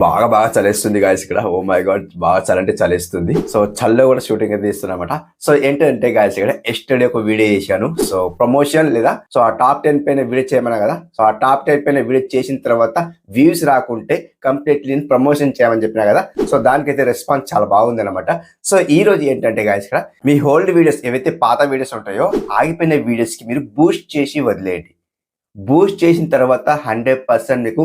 బాగా చలేస్తుంది గాయస్ ఇక్కడ. Oh my God, బాగా చలంటే చలేస్తుంది. సో చల్లో కూడా షూటింగ్ అయితే తీస్తున్నమాట. సో ఏంటంటే గాయస్ ఇక్కడ ఎస్టర్డే ఒక వీడియో చేశాను. సో ప్రమోషన్ లేదా సో ఆ టాప్ 10 పైన వీడియో చేయమన్నా కదా. సో ఆ టాప్ 10 పైన వీడియో చేసిన తర్వాత వ్యూస్ రాకుంటే కంప్లీట్లీ ప్రమోషన్ చేయమని చెప్పినా కదా. సో దానికైతే రెస్పాన్స్ చాలా బాగుంది అనమాట. సో ఈ రోజు ఏంటంటే గాయస్ ఇక్కడ మీ ఓల్డ్ వీడియోస్ ఏవైతే పాత వీడియోస్ ఉంటాయో ఆగిపోయిన వీడియోస్ కి మీరు బూస్ట్ చేసి వదిలేయండి. బూస్ట్ చేసిన తర్వాత 100% మీకు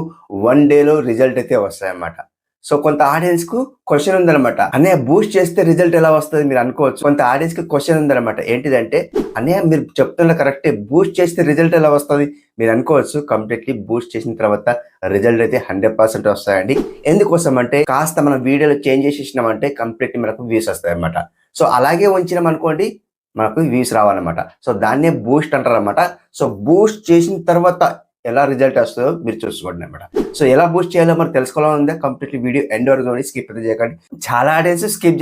1 డేలో రిజల్ట్ అయితే వస్తాయన్నమాట. సో కొంత ఆడియన్స్ కు క్వశ్చన్ ఉందన్నమాట, అన్నయ్య బూస్ట్ చేస్తే రిజల్ట్ ఎలా వస్తుంది మీరు అనుకోవచ్చు. కొంత ఆడియన్స్ కి క్వశ్చన్ ఉందన్నమాట, ఏంటిదంటే అన్నయ్య మీరు చెప్తున్న కరెక్టే, బూస్ట్ చేస్తే రిజల్ట్ ఎలా వస్తుంది మీరు అనుకోవచ్చు. కంప్లీట్లీ బూస్ట్ చేసిన తర్వాత రిజల్ట్ అయితే 100% వస్తాయండి. ఎందుకోసం అంటే కాస్త మనం వీడియోలో చేంజ్ చేసేసినామంటే కంప్లీట్లీ మనకు వ్యూస్ వస్తాయి అన్నమాట. సో అలాగే ఉంచినాం అనుకోండి మనకు వ్యూస్ రావాలన్నమాట. సో దాన్నే బూస్ట్ అంటారు అనమాట. సో బూస్ట్ చేసిన తర్వాత ఎలా రిజల్ట్ వస్తుందో మీరు చూసుకోండి అనమాట. సో ఎలా బూస్ట్ చేయాలో మనకు తెలుసుకోవాలంటే కంప్లీట్లీ వీడియో ఎండ్ వరకు చూడండి, స్కిప్ అయితే చేయకండి. చాలా ఆడియన్స్ స్కిప్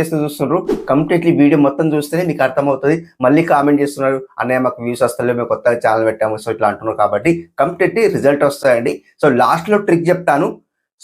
చేస్తూ చూస్తున్నారు. కంప్లీట్లీ వీడియో మొత్తం చూస్తేనే మీకు అర్థమవుతుంది. మళ్ళీ కామెంట్ చేస్తున్నారు, అన్నయ్య మాకు వ్యూస్ వస్తలేదు, మేము కొత్తగా ఛానల్ పెట్టాము, సో ఇట్లా అంటున్నారు. కాబట్టి కంప్లీట్లీ రిజల్ట్ వస్తాయండి. సో లాస్ట్ లో ట్రిక్ చెప్తాను.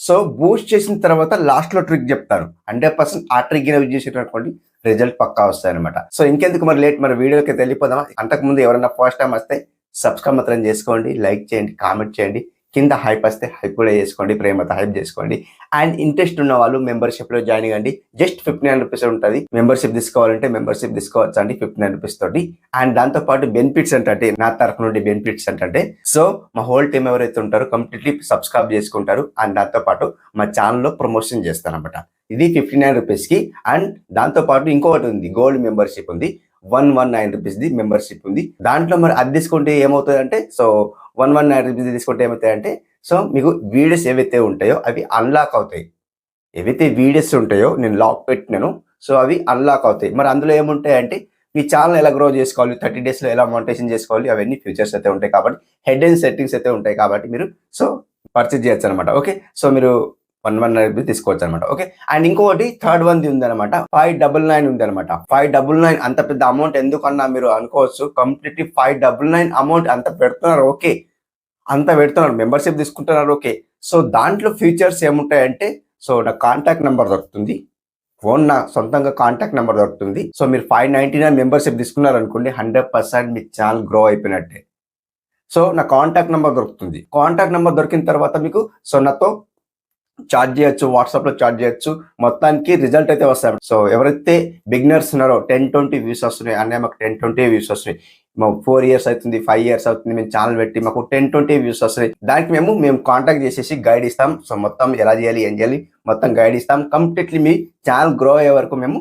సో బూస్ట్ చేసిన తర్వాత లాస్ట్ లో ట్రిక్ చెప్తాను. 100% ఆ ట్రిక్ యూజ్ చేసేటటువంటి రిజల్ట్ పక్కా వస్తాయి అనమాట. సో ఇంకెందుకు మరి లేట్, మరి వీడియోకి వెళ్ళిపోదామా. అంతకుముందు ఎవరైనా ఫస్ట్ టైం వస్తే సబ్స్క్రైబ్ మాత్రం చేసుకోండి, లైక్ చేయండి, కామెంట్ చేయండి, కింద హైప్ వస్తే హైప్ కూడా చేసుకోండి, ప్రేమతో హైప్ చేసుకోండి. అండ్ ఇంట్రెస్ట్ ఉన్న వాళ్ళు మెంబర్షిప్ లో జాయిన్ అవ్వండి. జస్ట్ 59 రూపీస్ ఉంటుంది. మెంబర్షిప్ తీసుకోవాలంటే మెంబర్షిప్ తీసుకోవచ్చు అండి 59 రూపీస్ తోటి. అండ్ దాంతో పాటు బెనిఫిట్స్ అంటే నా తరఫు నుండి బెనిఫిట్స్ అంటే సో మా హోల్ టీమ్ ఎవరైతే ఉంటారో కంప్లీట్లీ సబ్స్క్రైబ్ చేసుకుంటారు. అండ్ దాంతో పాటు మా ఛానల్లో ప్రమోషన్ చేస్తాను అనమాట. ఇది 59 రూపీస్ కి. అండ్ దాంతో పాటు ఇంకొకటి ఉంది, గోల్డ్ మెంబర్షిప్ ఉంది, 119 రూపీస్ ది మెంబర్షిప్ ఉంది. దాంట్లో మరి అది తీసుకుంటే ఏమవుతుంది అంటే, సో 119 రూపీస్ తీసుకుంటే ఏమవుతాయంటే, సో మీకు వీడియోస్ ఏవైతే ఉంటాయో అవి అన్లాక్ అవుతాయి. ఏవైతే వీడియోస్ ఉంటాయో నేను లాక్ పెట్టినాను, సో అవి అన్లాక్ అవుతాయి. మరి అందులో ఏముంటాయంటే మీ ఛానల్ ఎలా గ్రో చేసుకోవాలి, 30 days లో ఎలా మానిటైజేషన్ చేసుకోవాలి, అవన్నీ ఫీచర్స్ అయితే ఉంటాయి. కాబట్టి హెడ్ అండ్ సెట్టింగ్స్ అయితే ఉంటాయి. కాబట్టి మీరు సో పర్చేజ్ చేయొచ్చు అనమాట. ఓకే, సో మీరు 119 రూపీస్ తీసుకోవచ్చు అనమాట. ఓకే, అండ్ ఇంకొకటి థర్డ్ వన్ ఉంది అనమాట, 599 ఉంది అనమాట. 599 అంత పెద్ద అమౌంట్ ఎందుకన్నా మీరు అనుకోవచ్చు. కంప్లీట్లీ 599 అమౌంట్ అంత పెడుతున్నారు. ఓకే, అంత పెడుతున్నారు, మెంబర్షిప్ తీసుకుంటున్నారు. ఓకే, సో దాంట్లో ఫీచర్స్ ఏముంటాయంటే, సో నా కాంటాక్ట్ నెంబర్ దొరుకుతుంది, ఫోన్ నా సొంతంగా కాంటాక్ట్ నెంబర్ దొరుకుతుంది. సో మీరు 599 మెంబర్షిప్ తీసుకున్నారు అనుకోండి, 100% మీ ఛానల్ గ్రో అయిపోయినట్టే. సో నా కాంటాక్ట్ నెంబర్ దొరుకుతుంది. కాంటాక్ట్ నెంబర్ దొరికిన తర్వాత మీకు సో నాతో చార్జ్ చేయొచ్చు, వాట్సాప్ లో చార్జ్ చేయొచ్చు. మొత్తానికి రిజల్ట్ అయితే వస్తాయి. సో ఎవరైతే బిగినర్స్ ఉన్నారో 10-20 వ్యూస్ వస్తున్నాయి, అన్నీ మాకు 10-20 వ్యూస్ వస్తున్నాయి, మాకు 4 years అవుతుంది, 5 years అవుతుంది, మేము ఛానల్ పెట్టి మాకు 10-20 వ్యూస్ వస్తున్నాయి. దానికి మేము కాంటాక్ట్ చేసేసి గైడ్ ఇస్తాం. సో మొత్తం ఎలా చేయాలి, ఏం చేయాలి మొత్తం గైడ్ ఇస్తాం. కంప్లీట్లీ మీ ఛానల్ గ్రో అయ్యే వరకు మేము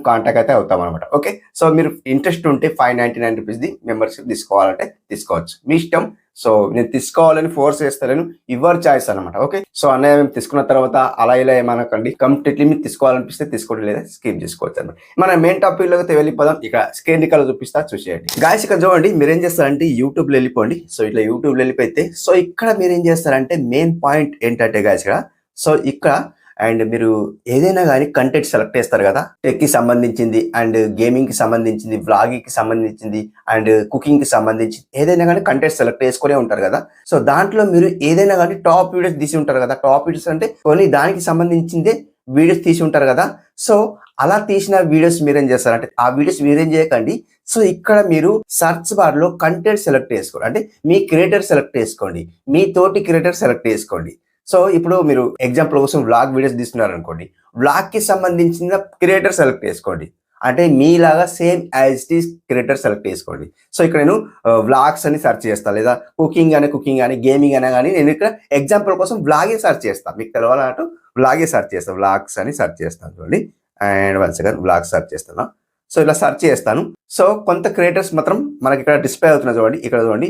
కాంటాక్ట్ అయితే అవుతాం అనమాట. ఓకే, సో మీరు ఇంట్రెస్ట్ ఉంటే 599 రూపీస్ ది మెంబర్షిప్ తీసుకోవాలంటే తీసుకోవచ్చు, మీ ఇష్టం. సో నేను తీసుకోవాలని ఫోర్స్ చేస్తాను, యువర్ చాయిస్ అనమాట. ఓకే, సో అన్నయ్య మేము తీసుకున్న తర్వాత అలా ఇలా ఏమనకండి, కంప్లీట్లీ మీరు తీసుకోవాలనిపిస్తే తీసుకోండి, లేదా స్కిప్ చేసుకోవచ్చు అనమాట. మన మెయిన్ టాపిక్ లోకి వెళ్ళిపోదాం. ఇక స్క్రీన్ రికార్డ్ చూపిస్తా, చూసేయండి గాయస్. ఇక్కడ చూడండి, మీరేం చేస్తారంటే యూట్యూబ్ లో వెళ్ళిపోండి. సో ఇట్లా యూట్యూబ్ లో వెళ్ళిపోతే సో ఇక్కడ మీరు ఏం చేస్తారంటే మెయిన్ పాయింట్ ఏంటంటే గాయస్ ఇక్కడ, సో ఇక్కడ అండ్ మీరు ఏదైనా కానీ కంటెంట్ సెలెక్ట్ చేస్తారు కదా, టెక్ కి సంబంధించింది అండ్ గేమింగ్ కి సంబంధించింది, వ్లాగింగ్ కి సంబంధించింది అండ్ కుకింగ్ కి సంబంధించి ఏదైనా కానీ కంటెంట్ సెలెక్ట్ చేసుకునే ఉంటారు కదా. సో దాంట్లో మీరు ఏదైనా కానీ టాప్ వీడియోస్ తీసి ఉంటారు కదా. టాప్ వీడియోస్ అంటే కొన్ని దానికి సంబంధించిందే వీడియోస్ తీసి ఉంటారు కదా. సో అలా తీసిన వీడియోస్ మీరేం చేస్తారంటే, ఆ వీడియోస్ మీరేం చేయకండి. సో ఇక్కడ మీరు సర్చ్ బార్ లో కంటెంట్ సెలెక్ట్ చేసుకోండి, అంటే మీ క్రియేటర్ సెలెక్ట్ చేసుకోండి, మీ తోటి క్రియేటర్ సెలెక్ట్ చేసుకోండి. సో ఇప్పుడు మీరు ఎగ్జాంపుల్ కోసం వ్లాగ్ వీడియోస్ తీస్తున్నారు అనుకోండి, వ్లాగ్ కి సంబంధించిన క్రియేటర్ సెలెక్ట్ చేసుకోండి, అంటే మీలాగా same as it is creator select చేసుకోండి. సో ఇక్కడ నేను వ్లాగ్స్ అని సెర్చ్ చేస్తాను, లేదా కుకింగ్ కానీ గేమింగ్ అనే కానీ నేను ఇక్కడ ఎగ్జాంపుల్ కోసం వ్లాగే సెర్చ్ చేస్తాను. మీకు తెలవాలంటూ వ్లాగే సెర్చ్ చేస్తాను, వ్లాగ్స్ అని సెర్చ్ చేస్తాను చూడండి. అండ్ 1 second వ్లాగ్స్ సెర్చ్ చేస్తాను. సో ఇలా సెర్చ్ చేస్తాను. సో కొంత క్రియేటర్స్ మాత్రం మనకి ఇక్కడ డిస్ప్లే అవుతున్నా చూడండి. ఇక్కడ చూడండి,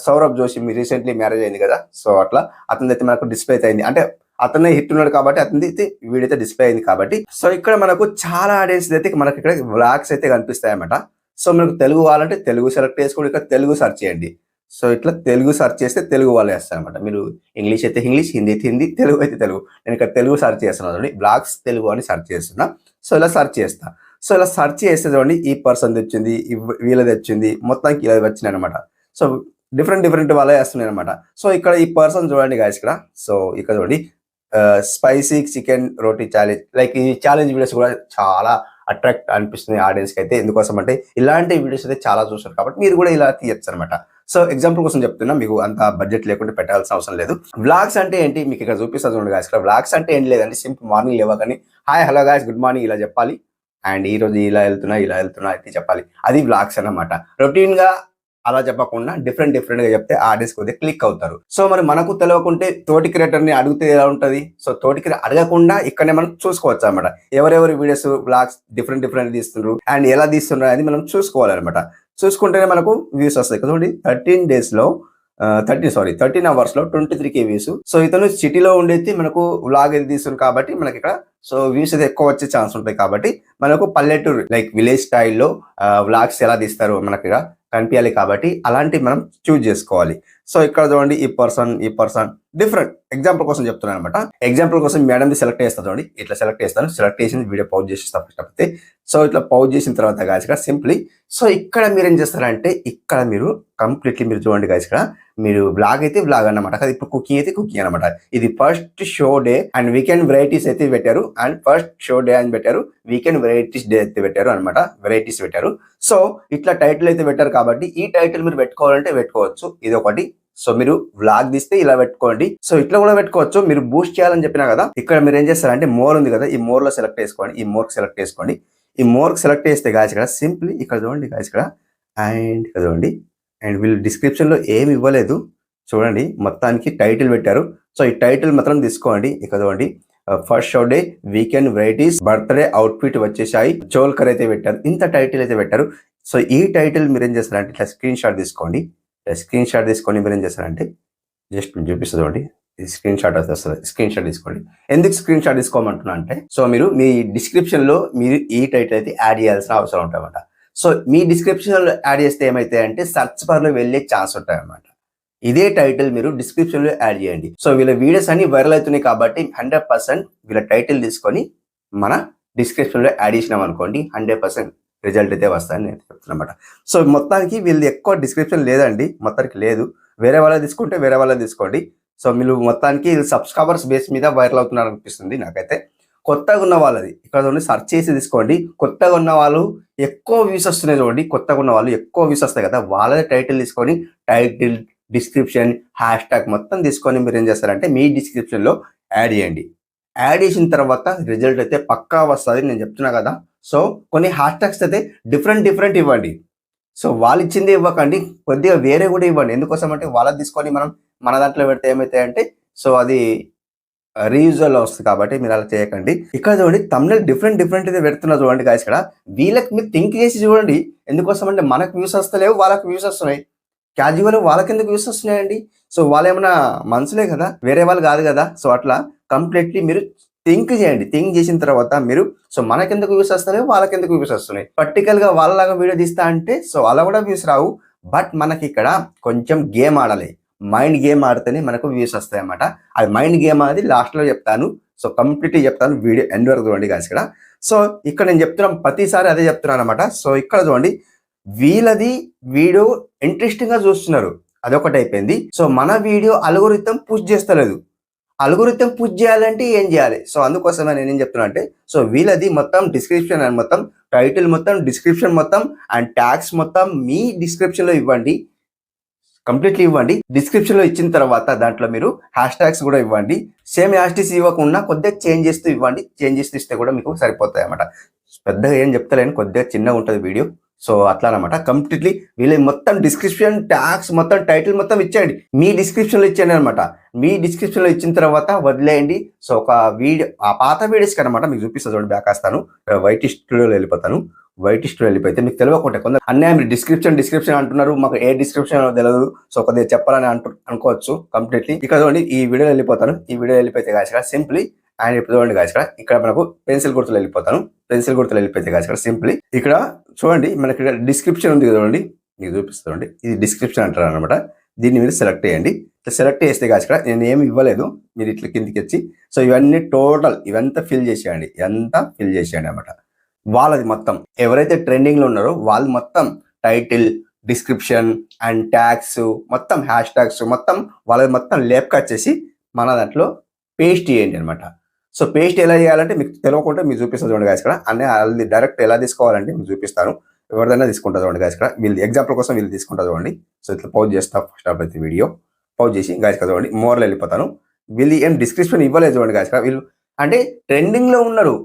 సౌరభ్ జోషి మీ రీసెంట్లీ మ్యారేజ్ అయింది కదా. సో అట్లా అతని అయితే మనకు డిస్ప్లే అయితే అయింది, అంటే అతనే హిట్ ఉన్నాడు కాబట్టి అతని అయితే వీడియో అయితే డిస్ప్లే అయింది. కాబట్టి సో ఇక్కడ మనకు చాలా ఆడియన్స్ అయితే మనకి ఇక్కడ వ్లాగ్స్ అయితే కనిపిస్తాయి అన్నమాట. సో మనకు తెలుగు వాళ్ళంటే తెలుగు సెలెక్ట్ చేసుకోండి, ఇక్కడ తెలుగు సెర్చ్ చేయండి. సో ఇట్లా తెలుగు సెర్చ్ చేస్తే తెలుగు వాళ్ళు వేస్తారు అనమాట. మీరు ఇంగ్లీష్ అయితే ఇంగ్లీష్, హిందీ అయితే హిందీ, తెలుగు అయితే తెలుగు. నేను ఇక్కడ తెలుగు సెర్చ్ చేస్తున్నాను చూడండి, బ్లాగ్స్ తెలుగు అని సెర్చ్ చేస్తున్నా. సో ఇలా సెర్చ్ చేస్తా. సో ఇలా సెర్చ్ చేస్తే చూడండి, ఈ పర్సన్ వచ్చింది, వీళ్ళది వచ్చింది, మొత్తానికి ఇలా వచ్చినాయి అనమాట. సో డిఫరెంట్ వాళ్ళే వేస్తున్నాయి అనమాట. సో ఇక్కడ ఈ పర్సన్ చూడండి గాయస్ ఇక్కడ. సో ఇక్కడ చూడండి, స్పైసీ చికెన్ రోటీ ఛాలెంజ్, లైక్ ఈ ఛాలెంజ్ వీడియోస్ కూడా చాలా అట్రాక్ట్ అనిపిస్తుంది ఆడియన్స్కి అయితే. ఎందుకోసం అంటే ఇలాంటి వీడియోస్ అయితే చాలా చూస్తారు కాబట్టి మీరు కూడా ఇలా తీయచ్చు అనమాట. సో ఎగ్జాంపుల్ కోసం చెప్తున్నా, మీకు అంత బడ్జెట్ లేకుండా పెట్టాల్సిన అవసరం లేదు. వ్లాగ్స్ అంటే ఏంటి మీకు ఇక్కడ చూపిస్తా చూడండి గాయస్. ఇక్కడ వ్లాగ్స్ అంటే ఏం లేదండి, సింపుల్ మార్నింగ్ లేవగానే hi hello guys good morning ఇలా చెప్పాలి, అండ్ ఈ రోజు ఇలా వెళ్తున్నా అయితే చెప్పాలి. అది వ్లాగ్స్ అన్నమాట. రొటీన్ గా అలా చెప్పకుండా డిఫరెంట్ గా చెప్తే ఆడియన్స్ కొద్దిగా క్లిక్ అవుతారు. సో మరి మనకు తెలియకుంటే తోటి క్రియేటర్ ని అడిగితే ఎలా ఉంటది? సో తోటి క్రియేటర్ అడగకుండా ఇక్కడనే మనం చూసుకోవచ్చు అనమాట. ఎవరెవరి వీడియోస్ వ్లాగ్స్ డిఫరెంట్ తీస్తున్నారు అండ్ ఎలా తీస్తున్నారు అనేది మనం చూసుకోవాలన్నమాట. చూసుకుంటేనే మనకు వ్యూస్ వస్తాయి. చూడండి 13 అవర్స్ లో 23K వ్యూస్. సో ఇతను సిటీలో ఉండేది మనకు వ్లాగ్ ఇది తీస్తుంది కాబట్టి మనకి ఇక్కడ సో వ్యూస్ అయితే ఎక్కువ వచ్చే ఛాన్స్ ఉంటాయి. కాబట్టి మనకు పల్లెటూరు లైక్ విలేజ్ స్టైల్లో వ్లాగ్స్ ఎలా తీస్తారు మనకి ఇక్కడ కనిపించాలి కాబట్టి అలాంటివి మనం చూజ్ చేసుకోవాలి. సో ఇక్కడ చూడండి ఈ పర్సన్ డిఫరెంట్ ఎగ్జాంపుల్ కోసం చెప్తున్నాను అనమాట. ఎగ్జాంపుల్ కోసం మేడంది సెలెక్ట్ చేస్తాను చూడండి, ఇట్లా సెలెక్ట్ చేస్తాను. సెలెక్ట్ చేసి వీడియో పౌజ్ చేసేస్తా ఫస్ట్ అయితే. సో ఇట్లా పౌజ్ చేసిన తర్వాత గాయస్ ఇక్కడ సింప్లీ సో ఇక్కడ మీరు ఏం చేస్తారంటే ఇక్కడ మీరు కంప్లీట్లీ మీరు చూడండి గాయస్, ఇక్కడ మీరు వ్లాగ్ అయితే వ్లాగ్ అన్నమాట. అది ఇప్పుడు కుకింగ్ అయితే కుకింగ్ అనమాట. ఇది first show day and weekend varieties అయితే పెట్టారు, అండ్ ఫస్ట్ షో డే అని పెట్టారు, వీకెండ్ వెరైటీస్ డే అయితే పెట్టారు అనమాట. వెరైటీస్ పెట్టారు. సో ఇట్లా టైటిల్ అయితే పెట్టారు కాబట్టి ఈ టైటిల్ మీరు పెట్టుకోవాలంటే పెట్టుకోవచ్చు. ఇది ఒకటి. సో మీరు వ్లాగ్ తీస్తే ఇలా పెట్టుకోండి. సో ఇట్లా కూడా పెట్టుకోవచ్చు. మీరు బూస్ట్ చేయాలని చెప్పినా కదా, ఇక్కడ మీరు ఏం చేస్తారంటే మోర్ ఉంది కదా, ఈ మోర్ లో సెలెక్ట్ చేసుకోండి. ఈ మోర్ సెలెక్ట్ చేసుకోండి. ఈ మోర్ సెలెక్ట్ చేస్తే గాయస్ ఇక్కడ సింప్లీ ఇక్కడ చూడండి గాయస్ ఇక్కడ అండ్ ఇక్కడ చూడండి, అండ్ వీళ్ళు డిస్క్రిప్షన్ లో ఏమి ఇవ్వలేదు చూడండి, మొత్తానికి టైటిల్ పెట్టారు. సో ఈ టైటిల్ మాత్రం తీసుకోండి. ఇక్కడ చూడండి first show day weekend varieties birthday outfit వచ్చేసాయి చోల్కర్ అయితే పెట్టారు. ఇంత టైటిల్ అయితే పెట్టారు. సో ఈ టైటిల్ మీరు ఏం చేస్తారంటే ఇట్లా స్క్రీన్ షాట్ తీసుకోండి. స్క్రీన్ షాట్ తీసుకొని మీరు ఏం చేస్తారంటే జస్ట్ చూపిస్తుంది చూడండి, స్క్రీన్ షాట్ వస్తుంది. స్క్రీన్ షాట్ తీసుకోండి. ఎందుకు స్క్రీన్ షాట్ తీసుకోమంటున్నా అంటే సో మీరు మీ డిస్క్రిప్షన్ లో మీరు ఈ టైటిల్ అయితే యాడ్ చేయాల్సిన అవసరం ఉంటుందన్నమాట. సో మీ డిస్క్రిప్షన్ లో యాడ్ చేస్తే ఏమైతే అంటే సర్చ్ బార్ లో వెళ్ళే ఛాన్స్ ఉంటాయి అన్నమాట. ఇదే టైటిల్ మీరు డిస్క్రిప్షన్ లో యాడ్ చేయండి. సో వీళ్ళ వీడియోస్ అన్ని వైరల్ అవుతున్నాయి కాబట్టి 100% వీళ్ళ టైటిల్ తీసుకొని మన డిస్క్రిప్షన్ లో యాడ్ చేసినాం అనుకోండి 100% రిజల్ట్ అయితే వస్తాయని నేను చెప్తున్నమాట. సో మొత్తానికి వీళ్ళది ఎక్కువ డిస్క్రిప్షన్ లేదండి, మొత్తానికి లేదు. వేరే వాళ్ళ తీసుకుంటే వేరే వాళ్ళ తీసుకోండి. సో మీరు మొత్తానికి సబ్స్క్రైబర్స్ బేస్ మీద వైరల్ అవుతున్నారు అనిపిస్తుంది నాకైతే. కొత్తగా ఉన్న వాళ్ళది ఇక్కడ చూడండి సెర్చ్ చేసి తీసుకోండి. కొత్తగా ఉన్న వాళ్ళు ఎక్కువ వ్యూస్ వస్తున్నాయి చూడండి, కొత్తగా ఉన్న వాళ్ళు ఎక్కువ వ్యూస్ వస్తాయి కదా, వాళ్ళది టైటిల్ తీసుకొని టైటిల్ డిస్క్రిప్షన్ హ్యాష్ ట్యాగ్ మొత్తం తీసుకొని మీరు ఏం చేస్తారంటే మీ డిస్క్రిప్షన్ లో యాడ్ చేయండి. యాడ్ చేసిన తర్వాత రిజల్ట్ అయితే పక్కా వస్తుంది నేను చెప్తున్నా కదా. సో కొన్ని హ్యాష్ ట్యాగ్స్ అయితే డిఫరెంట్ ఇవ్వండి. సో వాళ్ళు ఇచ్చింది ఇవ్వకండి, కొద్దిగా వేరే కూడా ఇవ్వండి. ఎందుకోసం అంటే వాళ్ళది తీసుకొని మనం మన దాంట్లో పెడితే ఏమైతే అంటే సో అది రీయూజువల్ వస్తుంది కాబట్టి మీరు అలా చేయకండి. ఇక్కడ చూడండి తమ్నెల్ డిఫరెంట్ అయితే పెడుతున్నా చూడండి గాయస్. ఇక్కడ వీళ్ళకి మీరు థింక్ చేసి చూడండి. ఎందుకోసం అంటే మనకు వ్యూస్ వస్తలేవు, వాళ్ళకి వ్యూస్ వస్తున్నాయి. క్యాజువల్ వాళ్ళకి ఎందుకు వ్యూస్ వస్తున్నాయండి? సో వాళ్ళు ఏమైనా మనుషులే కదా, వేరే వాళ్ళు కాదు కదా. సో అట్లా కంప్లీట్లీ మీరు థింక్ చేయండి. థింక్ చేసిన తర్వాత మీరు సో మనకెందుకు వ్యూస్ వస్తలేవు, వాళ్ళకెందుకు వ్యూస్ వస్తున్నాయి. పర్టికల్ గా వాళ్ళలాగా వీడియో తీస్తా అంటే సో అలా కూడా వ్యూస్ రావు. బట్ మనకి ఇక్కడ కొంచెం గేమ్ ఆడాలి, మైండ్ గేమ్ ఆడితేనే మనకు వ్యూస్ వస్తాయి అన్నమాట. అది మైండ్ గేమ్ అనేది లాస్ట్ లో చెప్తాను. సో కంప్లీట్లీ చెప్తాను, వీడియో ఎండ్ వరకు చూడండి గాయస్ ఇక్కడ. సో ఇక్కడ నేను చెప్తున్నాను ప్రతిసారి అదే చెప్తున్నాను అనమాట. సో ఇక్కడ చూడండి వీళ్ళది వీడియో ఇంట్రెస్టింగ్ గా చూస్తున్నారు, అదొకటి అయిపోయింది. సో మన వీడియో అల్గోరిథం పుష్ చేస్తలేదు. అల్గోరిథం పుష్ చేయాలంటే ఏం చేయాలి? సో అందుకోసమే నేను ఏం చెప్తున్నా అంటే సో వీళ్ళది మొత్తం డిస్క్రిప్షన్ అండ్ మొత్తం టైటిల్ మొత్తం డిస్క్రిప్షన్ మొత్తం అండ్ ట్యాగ్స్ మొత్తం మీ డిస్క్రిప్షన్ లో ఇవ్వండి, కంప్లీట్లీ ఇవ్వండి. డిస్క్రిప్షన్ లో ఇచ్చిన తర్వాత దాంట్లో మీరు హ్యాష్ ట్యాగ్స్ కూడా ఇవ్వండి. సేమ్ హ్యాష్ ట్యాగ్స్ ఇవ్వకుండా కొద్దిగా చేంజ్ చేస్తూ ఇవ్వండి. చేంజ్ చేస్తూ ఇస్తే కూడా మీకు సరిపోతాయి అన్నమాట. పెద్దగా ఏం చెప్తలేను, కొద్దిగా చిన్నగా ఉంటుంది వీడియో. సో అట్లా అనమాట. కంప్లీట్లీ వీళ్ళ మొత్తం డిస్క్రిప్షన్ ట్యాగ్స్ మొత్తం టైటిల్ మొత్తం ఇచ్చేయండి, మీ డిస్క్రిప్షన్ లో ఇచ్చేయండి అనమాట. మీ డిస్క్రిప్షన్ లో ఇచ్చిన తర్వాత వదిలేయండి. సో ఒక వీడియో ఆ పాత వీడియోస్కి అనమాట మీకు చూపిస్తా చూడండి. బ్యాక్ వస్తాను, వైట్ స్టూడియోలో వెళ్ళిపోతాను. వైట్ స్టూడియో వెళ్ళిపోతే మీకు తెలియకుంటే కొందరు అన్నీ మీరు డిస్క్రిప్షన్ అంటున్నారు, మాకు ఏ డిస్క్రిప్షన్ తెలియదు. సో కొద్దిగా చెప్పాలని అనుకోవచ్చు కంప్లీట్లీ. ఇక్కడ చూడండి ఈ వీడియో వెళ్ళిపోతాను. ఈ వీడియో వెళ్ళిపోతే గాయస్ సింప్లీ అండ్ ఇప్పుడు చూడండి గాయస్ ఇక్కడ మనకు పెన్సిల్ గుర్తులు వెళ్ళిపోతాను. పెన్సిల్ గుర్తులు వెళ్ళిపోతే గాయస్ సింప్లీ ఇక్కడ చూడండి మనకి ఇక్కడ డిస్క్రిప్షన్ ఉంది చూడండి, మీకు చూపిస్తానండి. ఇది డిస్క్రిప్షన్ అంటారు అనమాట. దీన్ని మీరు సెలెక్ట్ చేయండి. సెలెక్ట్ చేస్తే గాయస్ నేను ఏమి ఇవ్వలేదు, మీరు ఇట్లా కిందికి వచ్చి సో ఇవన్నీ టోటల్ ఇవంతా ఫిల్ చేసేయండి, అనమాట. వాళ్ళది మొత్తం ఎవరైతే ట్రెండింగ్ లో ఉన్నారో వాళ్ళు మొత్తం టైటిల్ డిస్క్రిప్షన్ అండ్ ట్యాగ్స్ మొత్తం హ్యాష్ ట్యాగ్స్ మొత్తం వాళ్ళది మొత్తం లేప్కి వచ్చేసి మన దాంట్లో పేస్ట్ చేయండి అనమాట. సో పేస్ట్ ఎలా చేయాలంటే మీకు తెలియకుండా మీకు చూపిస్తాను చూడండి గాయస్. ఇక్కడ అన్నీ డైరెక్ట్ ఎలా తీసుకోవాలంటే మీకు చూపిస్తాను. ఎవరిదైనా తీసుకుంటా చూడండి గాయస్. ఇక్కడ వీళ్ళు ఎగ్జాంపుల్ కోసం వీళ్ళు తీసుకుంటా చూడండి. సో ఇట్లా పౌజ్ చేస్తా ఫస్ట్ ఆఫ్ అయితే వీడియో పౌజ్ చేసి గాయస్ చూడండి మోర్లో వెళ్ళిపోతాను. వీళ్ళు ఏం డిస్క్రిప్షన్ ఇవ్వలేదు చూడండి గాయస్. వీళ్ళు అంటే ట్రెండింగ్లో ఉన్నారు.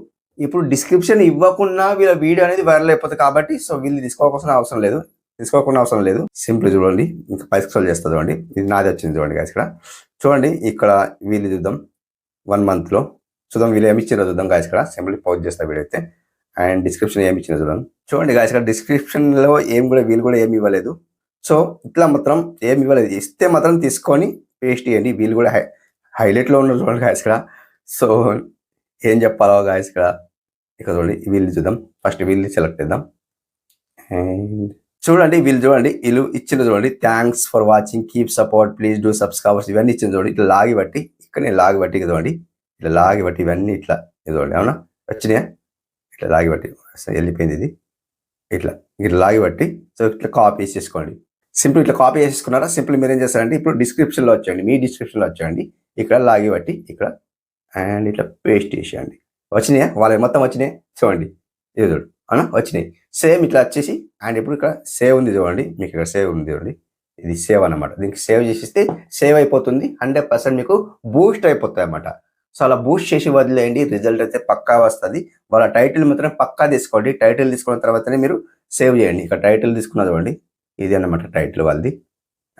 ఇప్పుడు డిస్క్రిప్షన్ ఇవ్వకుండా వీళ్ళ వీడియో అనేది వైరల్ అయిపోతుంది కాబట్టి సో వీళ్ళు తీసుకోవాల్సిన అవసరం లేదు. సింపుల్ చూడండి ఇంకా పై స్క్రోల్ చేస్తా చూడండి. ఇది నాది వచ్చింది చూడండి గాయస్. ఇక్కడ చూడండి ఇక్కడ వీళ్ళు చూద్దాం 1 monthలో చూద్దాం వీళ్ళు ఏమి ఇచ్చారో చూద్దాం గాయస్. ఇక్కడ సింపుల్ పౌజ్ చేస్తా వీడియో అయితే. అండ్ డిస్క్రిప్షన్ ఏమి ఇచ్చిందో చూడండి గాయస్. ఇక్కడ డిస్క్రిప్షన్లో వీళ్ళు కూడా ఏమి ఇవ్వలేదు. సో ఇట్లా మాత్రం ఏమి ఇవ్వలేదు. ఇస్తే మాత్రం తీసుకొని పేస్ట్ చేయండి. వీళ్ళు కూడా హైలైట్లో ఉన్నారు చూడండి గాయస్. ఇక్కడ సో ఏం చెప్పాలో గాయస్. ఇక్కడ చూడండి వీళ్ళు చూద్దాం. ఫస్ట్ వీళ్ళు సెలెక్ట్ చేద్దాం. అండ్ చూడండి వీళ్ళు ఇచ్చిన చూడండి thanks for watching keep support please do subscribers ఇవన్నీ ఇచ్చింది చూడండి. ఇట్లా లాగి బట్టి ఇక్కడ నేను లాగి బట్టి చూడండి ఇట్లా లాగి బట్టి ఇవన్నీ ఇట్లా చూడండి అవునా వచ్చినాయా ఇట్లా లాగి బట్టి వెళ్ళిపోయింది ఇది ఇట్లా లాగి బట్టి. సో ఇట్లా కాపీ చేసుకోండి. సింపుల్ ఇట్లా కాపీ చేసుకున్నారా సింపుల్ మీరు ఏం చేస్తారంటే ఇప్పుడు డిస్క్రిప్షన్లో వచ్చేయండి. మీ డిస్క్రిప్షన్లో వచ్చేయండి. ఇక్కడ లాగి బట్టి ఇక్కడ అండ్ ఇట్లా పేస్ట్ చేసేయండి. వచ్చినాయా వాళ్ళకి మొత్తం వచ్చినాయి చూడండి. ఇది చూడు అవునా వచ్చినాయి. సేమ్ ఇట్లా వచ్చేసి అండ్ ఇప్పుడు ఇక్కడ సేవ్ ఉంది చూడండి. మీకు ఇక్కడ సేవ్ ఉంది చూడండి. ఇది సేవ్ అనమాట. దీనికి సేవ్ చేసిస్తే సేవ్ అయిపోతుంది. 100% మీకు బూస్ట్ అయిపోతుంది అనమాట. సో అలా బూస్ట్ చేసి వదిలేయండి. రిజల్ట్ అయితే పక్కా వస్తుంది. వాళ్ళ టైటిల్ మాత్రం పక్కా తీసుకోండి. టైటిల్ తీసుకున్న తర్వాతనే మీరు సేవ్ చేయండి. ఇక్కడ టైటిల్ తీసుకున్న చూడండి ఇది అనమాట టైటిల్ వాళ్ళది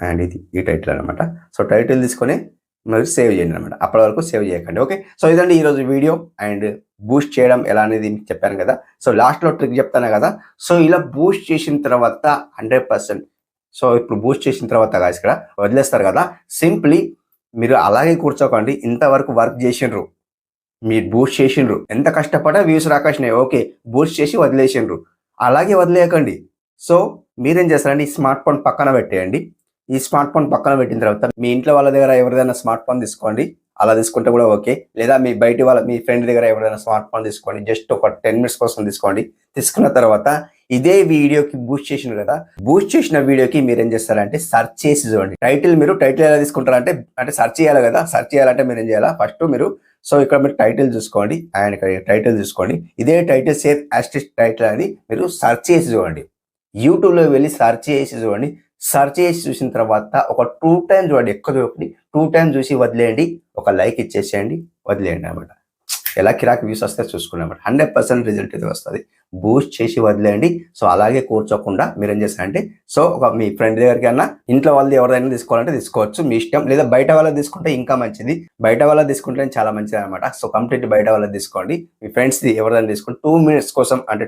అండ్ ఇది ఈ టైటిల్ అనమాట. సో టైటిల్ తీసుకొని మీరు సేవ్ చేయండి అనమాట. అప్పటి వరకు సేవ్ చేయకండి. ఓకే సో ఇదండి ఈరోజు వీడియో. అండ్ బూస్ట్ చేయడం ఎలా అనేది మీకు చెప్పాను కదా. సో లాస్ట్లో ట్రిక్ చెప్తాను కదా. సో ఇలా బూస్ట్ చేసిన తర్వాత 100% సో ఇప్పుడు బూస్ట్ చేసిన తర్వాత గాయస్ ఇక్కడ వదిలేస్తారు కదా. సింప్లీ మీరు అలాగే కూర్చోకండి. ఇంతవరకు వర్క్ చేసిండ్రు మీరు బూస్ట్ చేసిండ్రు ఎంత కష్టపడా వ్యూస్ రాకాసినాయి ఓకే బూస్ట్ చేసి వదిలేసిండ్రు అలాగే వదిలేయకండి. సో మీరేం చేస్తారండి ఈ స్మార్ట్ ఫోన్ పక్కన పెట్టేయండి. ఈ స్మార్ట్ ఫోన్ పక్కన పెట్టిన తర్వాత మీ ఇంట్లో వాళ్ళ దగ్గర ఎవరిదైనా స్మార్ట్ ఫోన్ తీసుకోండి. అలా తీసుకుంటే కూడా ఓకే. లేదా మీ మీ ఫ్రెండ్ దగ్గర ఎవరైనా స్మార్ట్ ఫోన్ తీసుకోండి. జస్ట్ ఒక 10 minutes కోసం తీసుకోండి. తీసుకున్న తర్వాత ఇదే వీడియోకి బూస్ట్ చేసిన కదా బూస్ట్ చేసిన వీడియోకి మీరు ఏం చేస్తారంటే సెర్చ్ చేసి చూడండి. మీరు టైటిల్ ఎలా తీసుకుంటారంటే అంటే సెర్చ్ చేయాలి కదా. సెర్చ్ చేయాలంటే మీరు ఏం చేయాలా ఫస్ట్ మీరు సో ఇక్కడ మీరు టైటిల్ చూసుకోండి అండ్ ఇక్కడ టైటిల్ చూసుకోండి. ఇదే టైటిల్ సేమ్ యాస్టిక్ టైటిల్ అని మీరు సెర్చ్ చేసి చూడండి. యూట్యూబ్లో వెళ్ళి సెర్చ్ చేసి చూడండి. సెర్చ్ చేసి చూసిన తర్వాత ఒక 2 times చూడండి. ఎక్కువ చూడండి 2 times చూసి వదిలేయండి. ఒక లైక్ ఇచ్చేసేయండి వదిలేయండి అనమాట. ఎలా కిరాక్ వ్యూస్ వస్తే చూసుకున్నామాట. 100% రిజల్ట్ అయితే వస్తుంది. బూస్ట్ చేసి వదిలేయండి. సో అలాగే కూర్చోకుండా మీరు ఏం చేస్తారంటే సో ఒక మీ ఫ్రెండ్ దగ్గరికి అన్నా ఇంట్లో వాళ్ళది ఎవరైనా తీసుకోవాలంటే తీసుకోవచ్చు మీ ఇష్టం. లేదా బయట వాళ్ళది తీసుకుంటే ఇంకా మంచిది. బయట వాళ్ళది తీసుకుంటే చాలా మంచిది అనమాట. సో కంప్లీట్ బయట వాళ్ళది తీసుకోండి. మీ ఫ్రెండ్స్ది ఎవరైనా తీసుకుంటే 2 minutes కోసం అంటే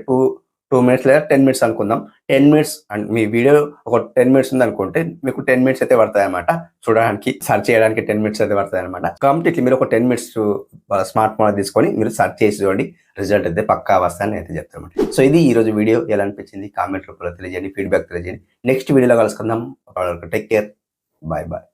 2 minutes లేదా 10 minutes అనుకుందాం. 10 minutes అండ్ మీ వీడియో ఒక 10 minutes ఉంది అనుకుంటే మీకు 10 minutes అయితే పడతాయి అనమాట. చూడడానికి సర్చ్ చేయడానికి 10 minutes అయితే పడతాయి అనమాట. కంప్లీట్లీ మీరు ఒక 10 minutes స్మార్ట్ ఫోన్ తీసుకొని మీరు సర్చ్ చేసి చూడండి. రిజల్ట్ అయితే పక్కా వస్తాయని అయితే చెప్తాను. సో ఇది ఈ రోజు వీడియో ఎలా అనిపించింది కామెంట్ రూపంలో తెలియజేయండి. ఫీడ్బ్యాక్ తెలియజేయండి. నెక్స్ట్ వీడియోలో కలుసుకుందాం. Take care. Bye bye.